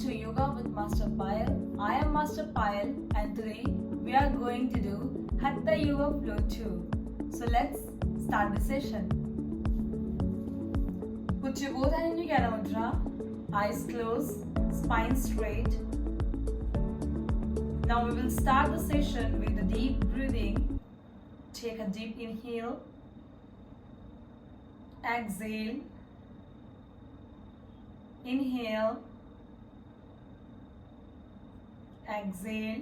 to Yoga with Master Payal. I am Master Payal and today we are going to do Hatha Yoga Flow 2. So let's start the session. Put your both hands in Uddiyana Mudra, eyes closed, spine straight. Now we will start the session with the deep breathing. Take a deep inhale, exhale, inhale, exhale.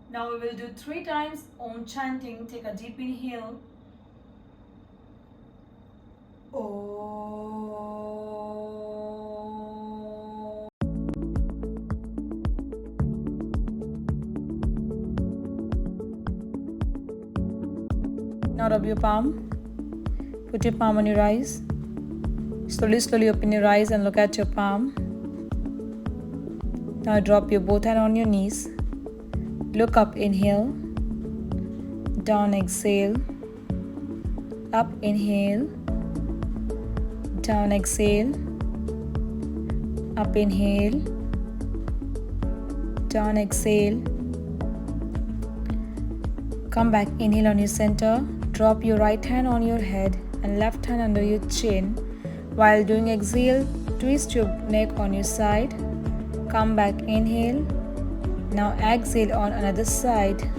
Now we will do 3 times Om chanting. Take a deep inhale. Now rub your palm. Put your palm on your eyes. Slowly open your eyes and look at your palm. Now drop your both hands on your knees. Look up, inhale. Down, exhale. Up, inhale. Down, exhale. Up, inhale. Down, exhale. Come back, inhale on your center. Drop your right hand on your head and left hand under your chin. While doing exhale, twist your neck on your side. Come back, inhale. Now exhale on another side.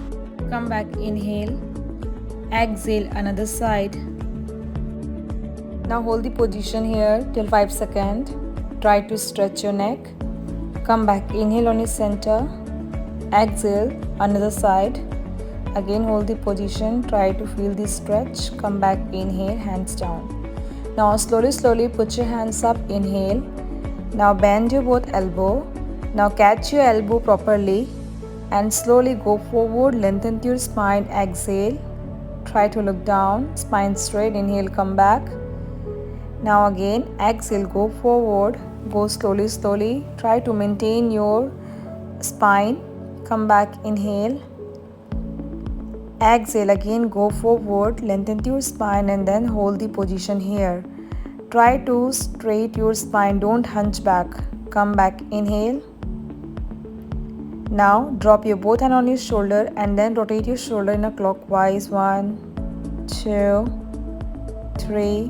Come back, inhale. Exhale another side. Now hold the position here till 5 seconds. Try to stretch your neck. Come back, inhale on your center. Exhale another side. Again hold the position. Try to feel the stretch. Come back, inhale, hands down. Now slowly put your hands up, inhale. Now bend your both elbow. Now catch your elbow properly and slowly go forward, lengthen your spine, exhale. Try to look down, spine straight, inhale, come back. Now again, exhale, go forward, go slowly. Try to maintain your spine, come back, inhale. Exhale, again go forward, lengthen your spine and then hold the position here. Try to straight your spine, don't hunch back. Come back, inhale. Now drop your both hand on your shoulder and then rotate your shoulder in a clockwise. 1, 2, 3,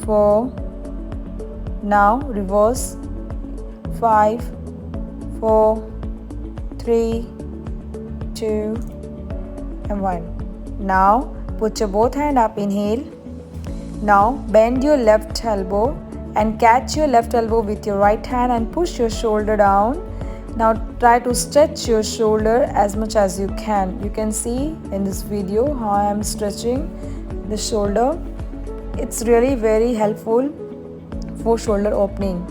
4. Now reverse. 5, 4, 3, 2, and 1. Now put your both hand up, inhale. Now bend your left elbow and catch your left elbow with your right hand and push your shoulder down. Now try to stretch your shoulder as much as you can. You can see in this video how I am stretching the shoulder. It's really very helpful for shoulder opening.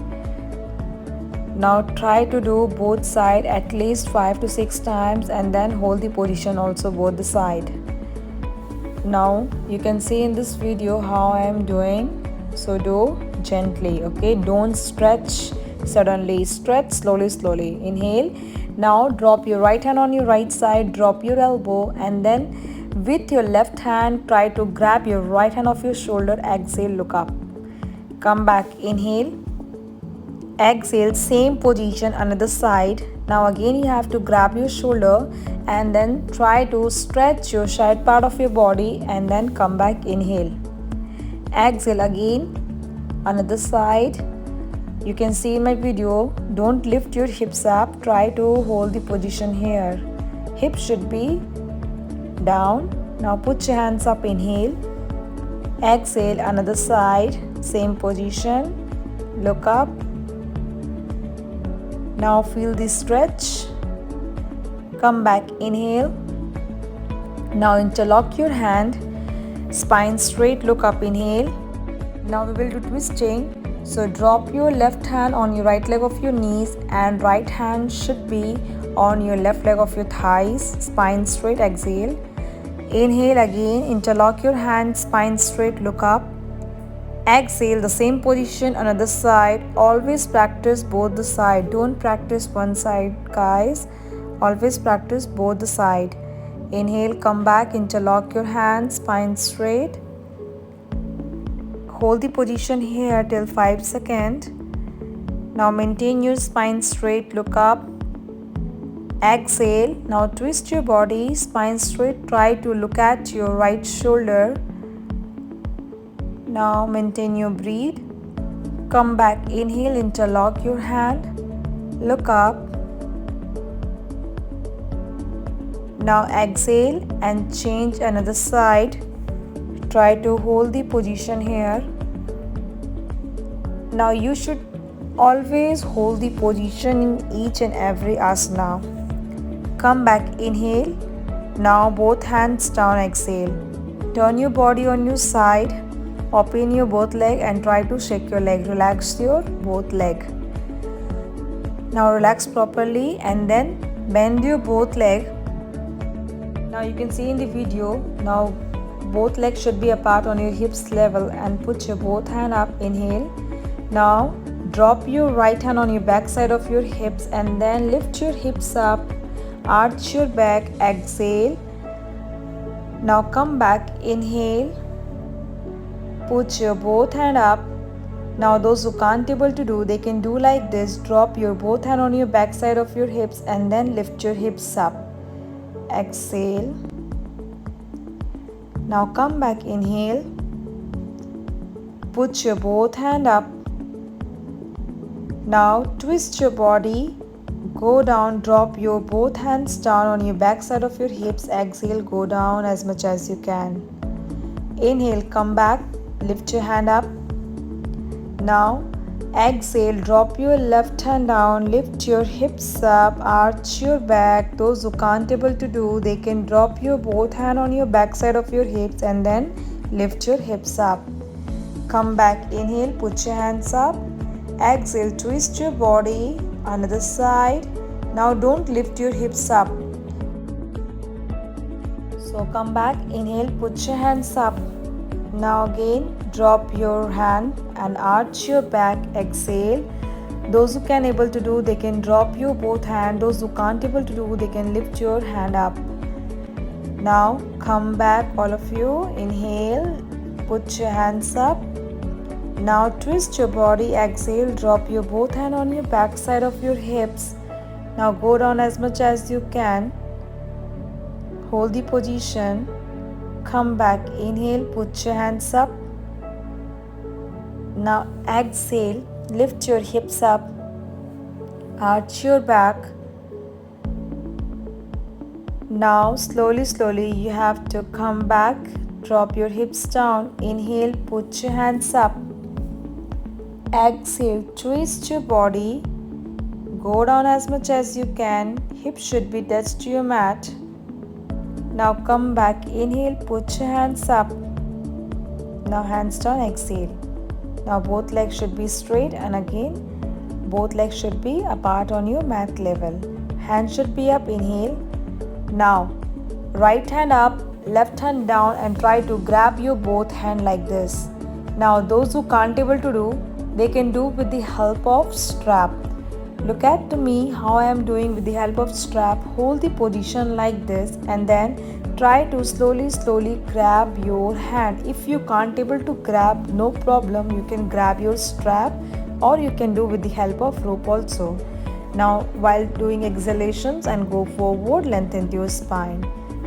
Now try to do both sides at least 5 to 6 times and then hold the position also both the side. Now you can see in this video how I am doing. So do gently, okay? Don't stretch suddenly. Stretch slowly. Inhale. Now drop your right hand on your right side. Drop your elbow and then with your left hand try to grab your right hand off your shoulder. Exhale, look up. Come back, inhale. Exhale, same position, another side. Now again you have to grab your shoulder and then try to stretch your side part of your body and then come back, inhale. Exhale again, another side. You can see in my video, don't lift your hips up, try to hold the position here. Hips should be down. Now put your hands up, inhale. Exhale, another side, same position. Look up. Now feel the stretch. Come back, inhale. Now interlock your hand. Spine straight, look up, inhale. Now we will do twisting. So drop your left hand on your right leg of your knees and right hand should be on your left leg of your thighs. Spine straight, exhale. Inhale again, interlock your hand, spine straight, look up. Exhale, the same position, another side. Always practice both the side. Don't practice one side, guys. Always practice both the side. Inhale, come back, interlock your hands, spine straight. hold the position here till 5 seconds. Now maintain your spine straight, look up. Exhale. Now twist your body, spine straight, try to look at your right shoulder. Now maintain your breathe. Come back, inhale, interlock your hand, look up. Now exhale and change another side. Try to hold the position here. Now you should always hold the position in each and every asana. Come back, inhale. Now both hands down, exhale. Turn your body on your side. Open your both leg and try to shake your leg. Relax your both leg. Now relax properly and then bend your both leg. Now you can see in the video, now both legs should be apart on your hips level and put your both hand up, inhale. Now drop your right hand on your back side of your hips and then lift your hips up, arch your back, exhale. Now come back, inhale. Put your both hand up. Now those who can't able to do, they can do like this. Drop your both hand on your back side of your hips and then lift your hips up. Exhale. Now come back, inhale. Put your both hand up. Now twist your body. Go down, drop your both hands down on your back side of your hips. Exhale, go down as much as you can. Inhale, come back, lift your hand up. Now exhale, drop your left hand down, lift your hips up, arch your back. Those who can't able to do, they can drop your both hand on your back side of your hips and then lift your hips up. Come back, inhale, put your hands up. Exhale, twist your body, another side. Now don't lift your hips up. So come back, inhale, put your hands up. Now again, drop your hand and arch your back, exhale. Those who can able to do, they can drop your both hand. Those who can't able to do, they can lift your hand up. Now come back, all of you, inhale, put your hands up. Now twist your body, exhale, drop your both hand on your back side of your hips. Now go down as much as you can. Hold the position. Come back, inhale, put your hands up. Now exhale, lift your hips up, arch your back. Now slowly you have to come back, drop your hips down, inhale, put your hands up. Exhale, twist your body, go down as much as you can, hips should be touched to your mat. Now come back, inhale, put your hands up. Now hands down, exhale. Now both legs should be straight and again both legs should be apart on your mat level. Hands should be up, inhale. Now right hand up, left hand down and try to grab your both hand like this. Now those who can't able to do, they can do with the help of strap. Look at to me how I am doing with the help of strap. Hold the position like this and then try to slowly grab your hand. If you can't able to grab, no problem, you can grab your strap or you can do with the help of rope also. Now while doing exhalations and go forward, lengthen your spine.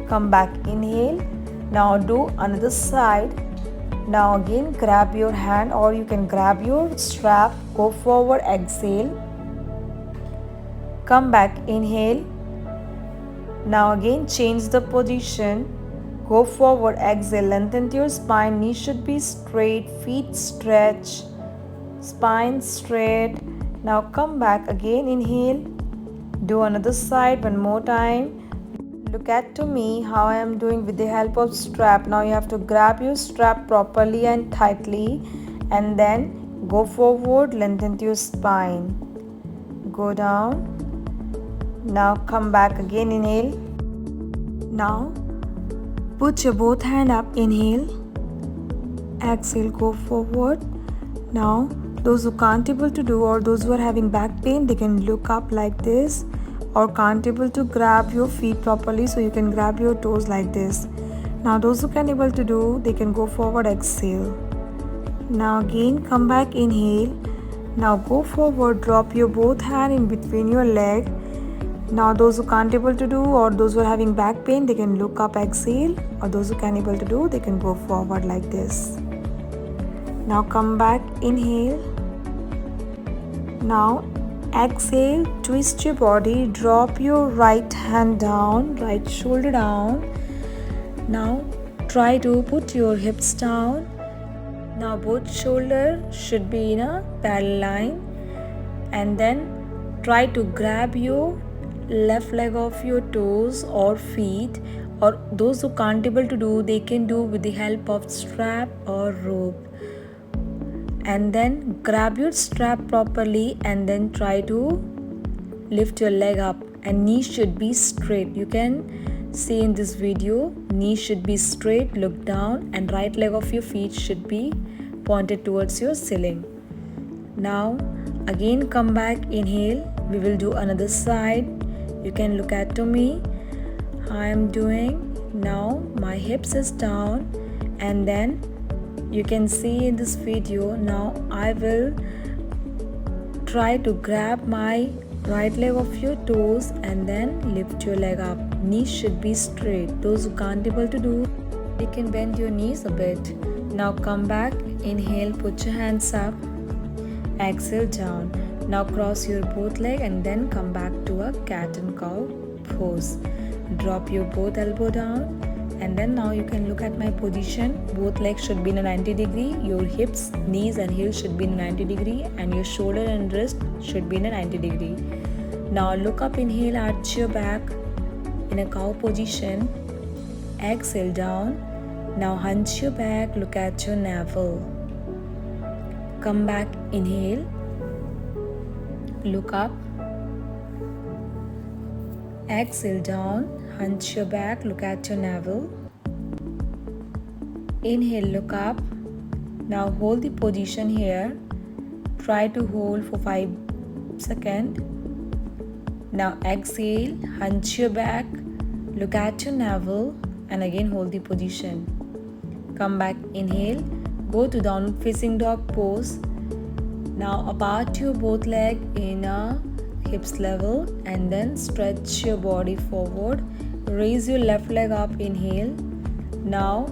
Come back, inhale. Now do another side. Now again grab your hand or you can grab your strap. Go forward, exhale. Come back, inhale. Now again change the position. Go forward, exhale, lengthen your spine. Knees should be straight, feet stretch, spine straight. Now come back again, inhale. Do another side one more time. Look at to me how I am doing with the help of strap. Now you have to grab your strap properly and tightly and then go forward, lengthen your spine. Go down. Now come back again, inhale. Now put your both hand up, inhale. Exhale, go forward. Now those who can't able to do or those who are having back pain, they can look up like this or can't able to grab your feet properly, so you can grab your toes like this. Now those who can able to do, they can go forward, exhale. Now again come back, inhale. Now go forward, drop your both hand in between your leg. Now those who can't able to do, or those who are having back pain, they can look up, exhale, or those who can able to do, they can go forward like this. Now come back, inhale. Now exhale, twist your body, drop your right hand down, right shoulder down. Now try to put your hips down. Now both shoulders should be in a parallel line, and then try to grab your left leg of your toes or feet, or those who can't able to do, they can do with the help of strap or rope. And then grab your strap properly and then try to lift your leg up, and knee should be straight. You can see in this video, knee should be straight, look down, and right leg of your feet should be pointed towards your ceiling. Now again come back, inhale. We will do another side. You can look at to me how I am doing. Now my hips is down, and then you can see in this video, now I will try to grab my right leg of your toes and then lift your leg up. Knees should be straight. Those who can't able to do, you can bend your knees a bit. Now come back, inhale, put your hands up, exhale down. Now cross your both leg and then come back to a cat and cow pose. Drop your both elbow down, and then now you can look at my position. Both legs should be in a 90 degree. Your hips, knees and heels should be in a 90 degree, and your shoulder and wrist should be in a 90 degree. Now look up, inhale, arch your back in a cow position. Exhale down. Now hunch your back, look at your navel. Come back, inhale. Look up. Exhale down, hunch your back, look at your navel. Inhale, look up. Now hold the position here. Try to hold for 5 seconds. Now exhale, hunch your back, look at your navel, and again hold the position. Come back, inhale, go to downward facing dog pose. Now apart your both leg in a hips level, and then stretch your body forward. Raise your left leg up, inhale. Now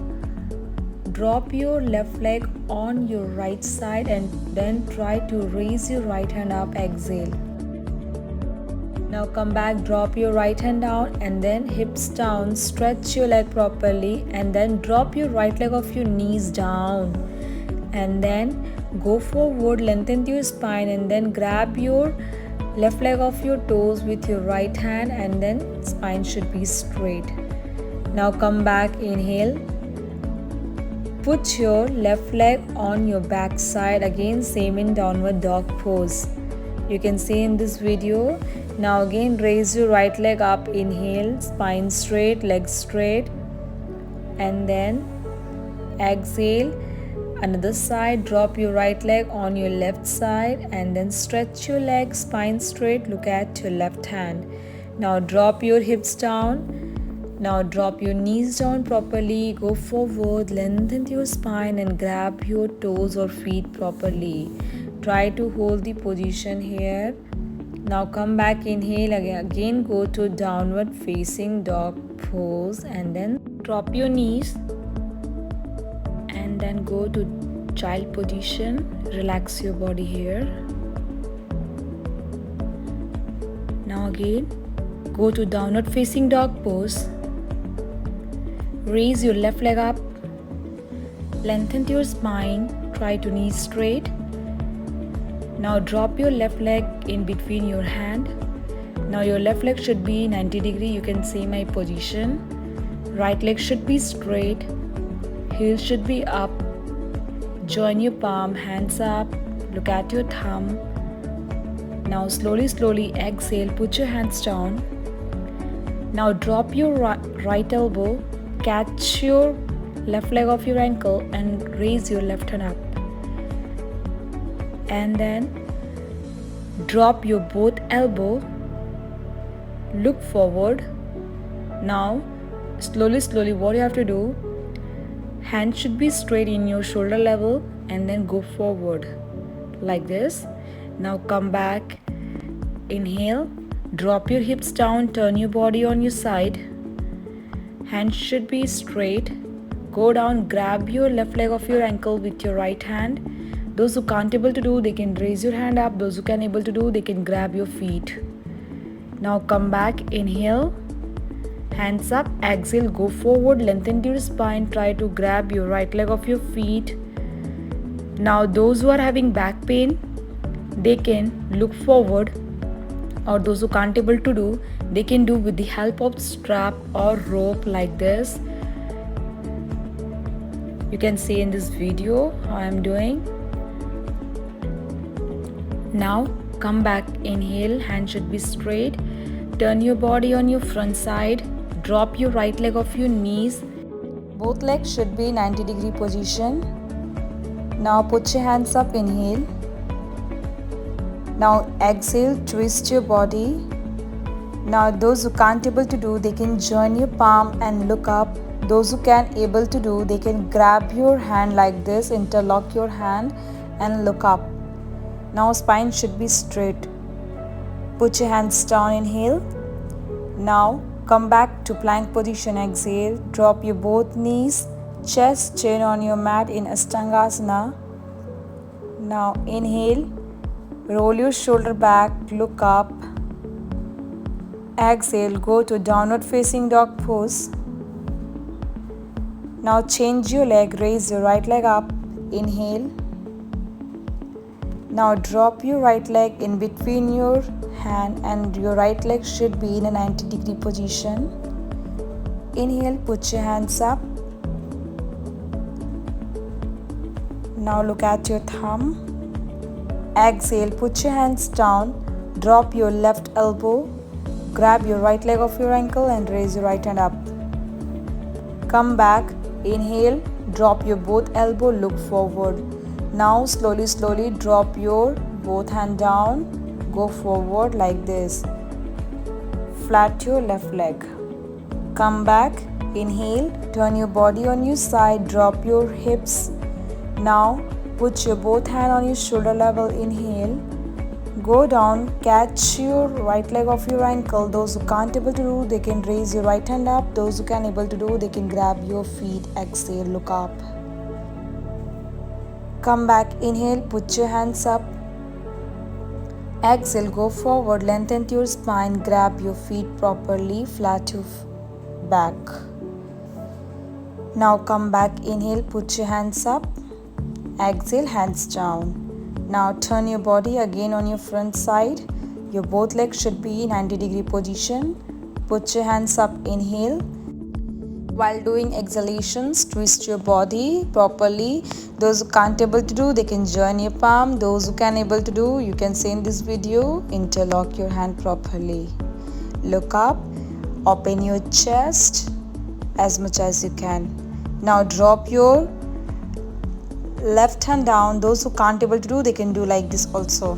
drop your left leg on your right side and then try to raise your right hand up, exhale. Now come back, drop your right hand down and then hips down, stretch your leg properly, and then drop your right leg off your knees down, and then go forward, lengthen your spine, and then grab your left leg off your toes with your right hand, and then spine should be straight. Now come back, inhale. Put your left leg on your back side, again same in downward dog pose. You can see in this video. Now again raise your right leg up, inhale, spine straight, leg straight, and then exhale. Another side, drop your right leg on your left side and then stretch your leg, spine straight, look at your left hand. Now drop your hips down. Now drop your knees down properly, go forward, lengthen your spine and grab your toes or feet properly. Try to hold the position here. Now come back, inhale, again go to downward facing dog pose and then drop your knees. And then go to child position, relax your body here. Now again go to downward facing dog pose. Raise your left leg up, lengthen your spine, try to knees straight. Now drop your left leg in between your hand. Now your left leg should be 90 degree, you can see my position. Right leg should be straight. Heels should be up. Join your palm, hands up, look at your thumb. Now slowly exhale, put your hands down. Now drop your right elbow, catch your left leg off your ankle and raise your left hand up. And then drop your both elbow, look forward. Now slowly what you have to do, hands should be straight in your shoulder level, and then go forward like this. Now come back, inhale, drop your hips down, turn your body on your side, hands should be straight. Go down, grab your left leg of your ankle with your right hand. Those who can't able to do, they can raise your hand up. Those who can able to do, they can grab your feet. Now come back, inhale, hands up, exhale, go forward, lengthen your spine, try to grab your right leg of your feet. Now those who are having back pain, they can look forward, or those who can't able to do, they can do with the help of strap or rope like this. You can see in this video how I am doing. Now come back, inhale, hand should be straight, turn your body on your front side, drop your right leg off your knees, both legs should be 90-degree position. Now put your hands up, inhale. Now exhale, twist your body. Now those who can't able to do, they can join your palm and look up. Those who can able to do, they can grab your hand like this, interlock your hand and look up. Now spine should be straight. Put your hands down, inhale. Now come back to plank position, exhale. Drop your both knees, chest, chin on your mat in Ashtangasana. Now inhale, roll your shoulder back, look up. Exhale, go to downward facing dog pose. Now change your leg, raise your right leg up, inhale. Now drop your right leg in between your hand and your right leg should be in a 90-degree position. Inhale, put your hands up. Now look at your thumb. Exhale, put your hands down, drop your left elbow, grab your right leg off your ankle and raise your right hand up. Come back, inhale, drop your both elbow, look forward. Now slowly drop your both hand down, go forward like this. Flat your left leg. Come back, inhale, turn your body on your side, drop your hips. Now put your both hand on your shoulder level, inhale. Go down, catch your right leg off your ankle. Those who can't able to do, they can raise your right hand up. Those who can able to do, they can grab your feet, exhale, look up. Come back, inhale, put your hands up. Exhale, go forward, lengthen your spine, grab your feet properly, flat your back. Now come back, inhale, put your hands up. Exhale, hands down. Now turn your body again on your front side. Your both legs should be 90-degree position. Put your hands up, inhale. While doing exhalations, twist your body properly. Those who can't able to do, they can join your palm. Those who can able to do, you can see in this video, interlock your hand properly. Look up, open your chest as much as you can. Now drop your left hand down. Those who can't able to do, they can do like this also.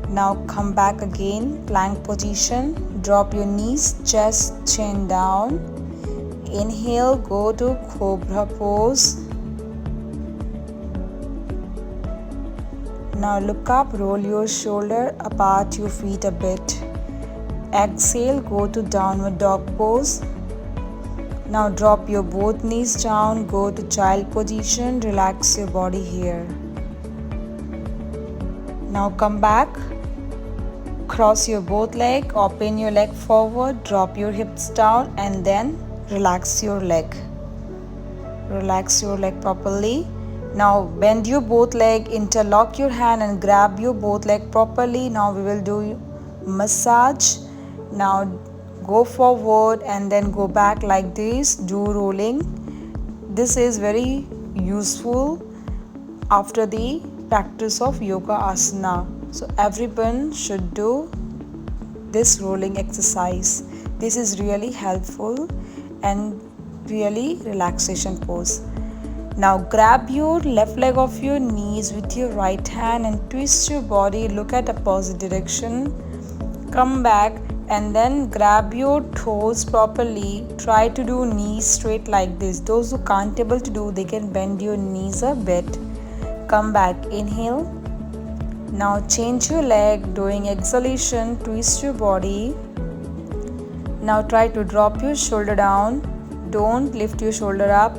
Now come back again, plank position. Drop your knees, chest, chin down. Inhale, go to cobra pose. Now look up, roll your shoulder apart, your feet a bit. Exhale, go to downward dog pose. Now drop your both knees down, go to child position, relax your body here. Now come back, cross your both leg, open your leg forward, drop your hips down and then relax your leg. Relax your leg properly. Now bend your both leg, interlock your hand and grab your both leg properly. Now we will do massage. Now go forward and then go back like this, do rolling. This is very useful after the practice of yoga asana. So everyone should do this rolling exercise. This is really helpful and really relaxation pose. Now grab your left leg off your knees with your right hand and twist your body, look at opposite direction. Come back, and then grab your toes properly. Try to do knees straight like this. Those who can't able to do, they can bend your knees a bit. Come back, inhale. Now change your leg, doing exhalation, twist your body. Now try to drop your shoulder down. Don't lift your shoulder up.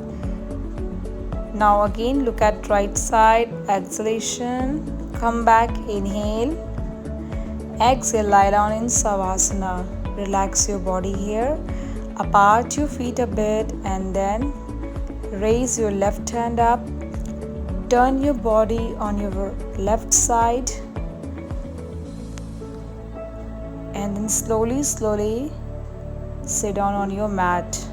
Now again look at right side, exhalation. Come back, inhale. Exhale, lie down in Savasana. Relax your body here. Apart your feet a bit and then raise your left hand up. Turn your body on your left side. And then slowly sit down on your mat.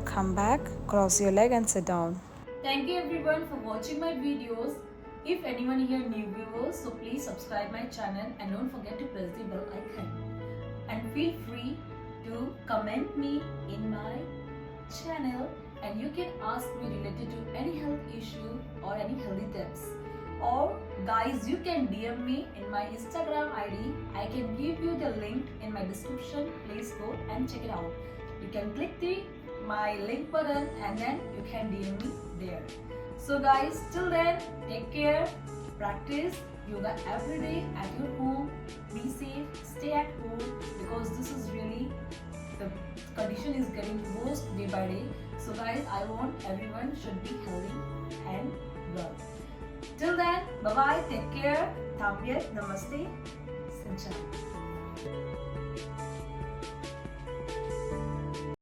Come back, cross your leg and sit down. Thank you everyone for watching my videos. If anyone here new viewers, so please subscribe my channel and don't forget to press the bell icon. And feel free to comment me in my channel, and you can ask me related to any health issue or any healthy tips. Or guys, you can DM me in my Instagram ID. I can give you the link in my description. Please go and check it out. You can click my link button and then you can DM me there. So guys, till then, take care, practice yoga every day at your home, be safe, stay at home, because this is really, the condition is getting worse day by day. So guys, I want everyone should be healthy and well. Till then, bye bye, take care, tạm biệt, namaste, xin chào.